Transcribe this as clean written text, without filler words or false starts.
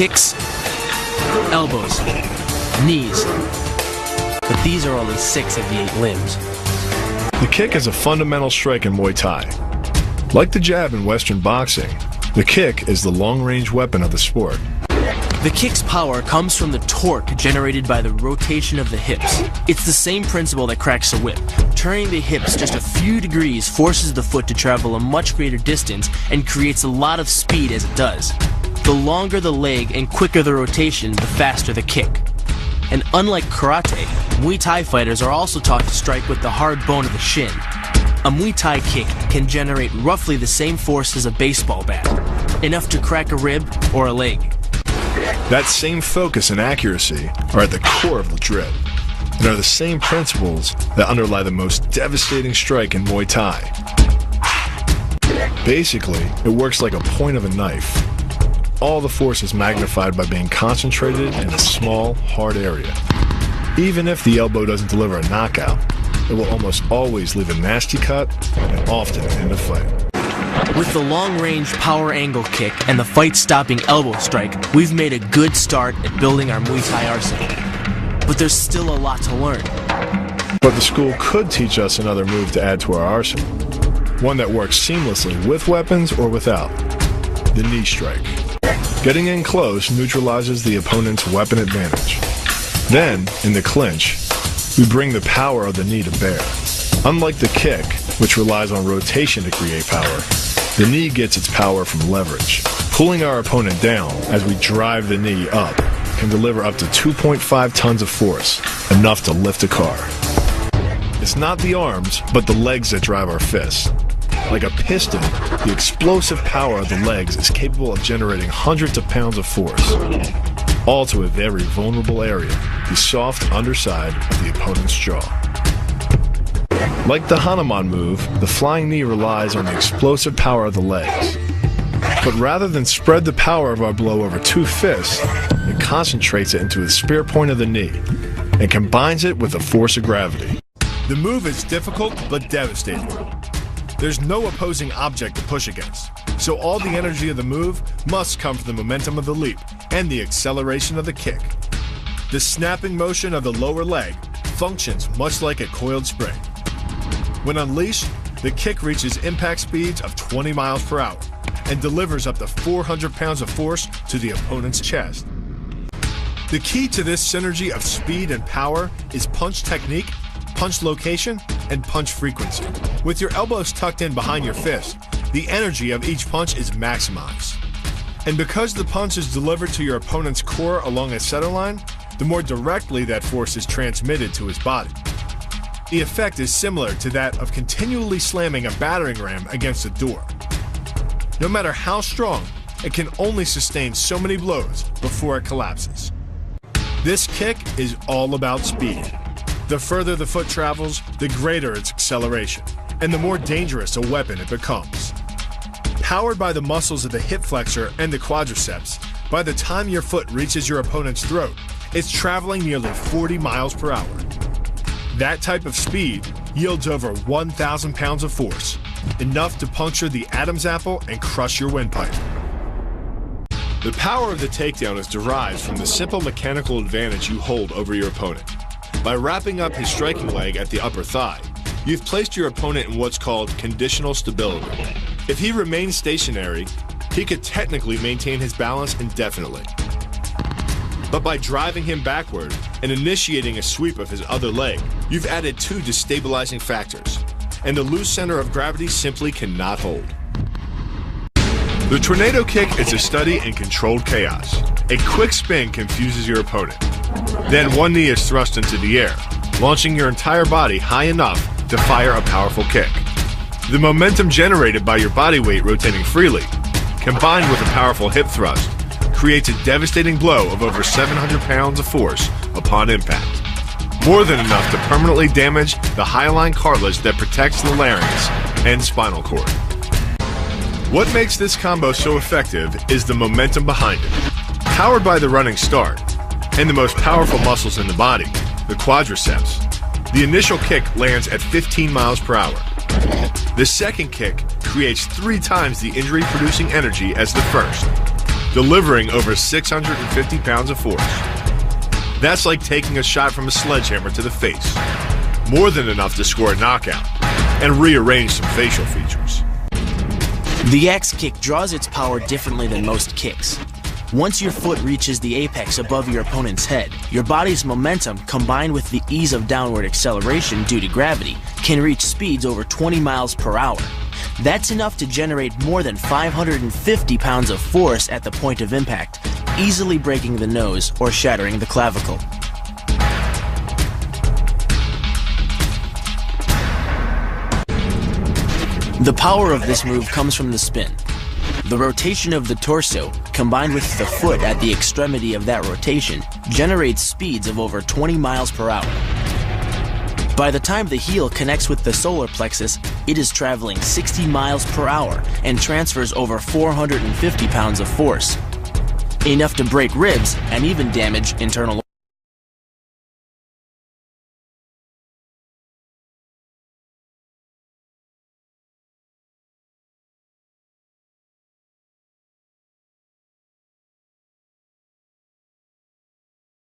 kicks, elbows, knees. But these are only 6 of the 8 limbs. The kick is a fundamental strike in Muay Thai. Like the jab in Western boxing, the kick is the long-range weapon of the sport. The kick's power comes from the torque generated by the rotation of the hips. It's the same principle that cracks a whip. Turning the hips just a few degrees forces the foot to travel a much greater distance and creates a lot of speed as it does. The longer the leg and quicker the rotation, the faster the kick. And unlike karate, Muay Thai fighters are also taught to strike with the hard bone of the shin. A Muay Thai kick can generate roughly the same force as a baseball bat, enough to crack a rib or a leg. That same focus and accuracy are at the core of the drill, and are the same principles that underlie the most devastating strike in Muay Thai. Basically, it works like a point of a knife. All the force is magnified by being concentrated in a small, hard area. Even if the elbow doesn't deliver a knockout, it will almost always leave a nasty cut and often end a fight. With the long-range power angle kick and the fight-stopping elbow strike, we've made a good start at building our Muay Thai arsenal. But there's still a lot to learn. But the school could teach us another move to add to our arsenal. One that works seamlessly with weapons or without. The knee strike. Getting in close neutralizes the opponent's weapon advantage. Then, in the clinch, we bring the power of the knee to bear. Unlike the kick, which relies on rotation to create power, the knee gets its power from leverage. Pulling our opponent down as we drive the knee up can deliver up to 2.5 tons of force, enough to lift a car. It's not the arms, but the legs that drive our fists. Like a piston, the explosive power of the legs is capable of generating hundreds of pounds of force, all to a very vulnerable area, the soft underside of the opponent's jaw. Like the Hanuman move, the flying knee relies on the explosive power of the legs. But rather than spread the power of our blow over 2 fists, it concentrates it into the spear point of the knee and combines it with the force of gravity. The move is difficult but devastating. There's no opposing object to push against, so all the energy of the move must come from the momentum of the leap and the acceleration of the kick. The snapping motion of the lower leg functions much like a coiled spring. When unleashed, the kick reaches impact speeds of 20 miles per hour and delivers up to 400 pounds of force to the opponent's chest. The key to this synergy of speed and power is punch technique, punch location, and punch frequency. With your elbows tucked in behind your fist, the energy of each punch is maximized. And because the punch is delivered to your opponent's core along a center line, the more directly that force is transmitted to his body. The effect is similar to that of continually slamming a battering ram against a door. No matter how strong, it can only sustain so many blows before it collapses. This kick is all about speed. The further the foot travels, the greater its acceleration, and the more dangerous a weapon it becomes. Powered by the muscles of the hip flexor and the quadriceps, by the time your foot reaches your opponent's throat, it's traveling nearly 40 miles per hour. That type of speed yields over 1,000 pounds of force, enough to puncture the Adam's apple and crush your windpipe. The power of the takedown is derived from the simple mechanical advantage you hold over your opponent. By wrapping up his striking leg at the upper thigh, you've placed your opponent in what's called conditional stability. If he remains stationary, he could technically maintain his balance indefinitely. But by driving him backward and initiating a sweep of his other leg, you've added 2 destabilizing factors, and the loose center of gravity simply cannot hold. The tornado kick is a study in controlled chaos. A quick spin confuses your opponent. Then one knee is thrust into the air, launching your entire body high enough to fire a powerful kick. The momentum generated by your body weight rotating freely, combined with a powerful hip thrust, creates a devastating blow of over 700 pounds of force upon impact. More than enough to permanently damage the hyaline cartilage that protects the larynx and spinal cord. What makes this combo so effective is the momentum behind it. Powered by the running start and the most powerful muscles in the body, the quadriceps, the initial kick lands at 15 miles per hour. The second kick creates 3 times the injury-producing energy as the first. delivering over 650 pounds of force. That's like taking a shot from a sledgehammer to the face, more than enough to score a knockout and rearrange some facial features. The axe kick draws its power differently than most kicks. Once your foot reaches the apex above your opponent's head, your body's momentum, combined with the ease of downward acceleration due to gravity, can reach speeds over 20 miles per hour. That's enough to generate more than 550 pounds of force at the point of impact, easily breaking the nose or shattering the clavicle. The power of this move comes from the spin. The rotation of the torso, combined with the foot at the extremity of that rotation, generates speeds of over 20 miles per hour. By the time the heel connects with the solar plexus, it is traveling 60 miles per hour and transfers over 450 pounds of force, enough to break ribs and even damage internal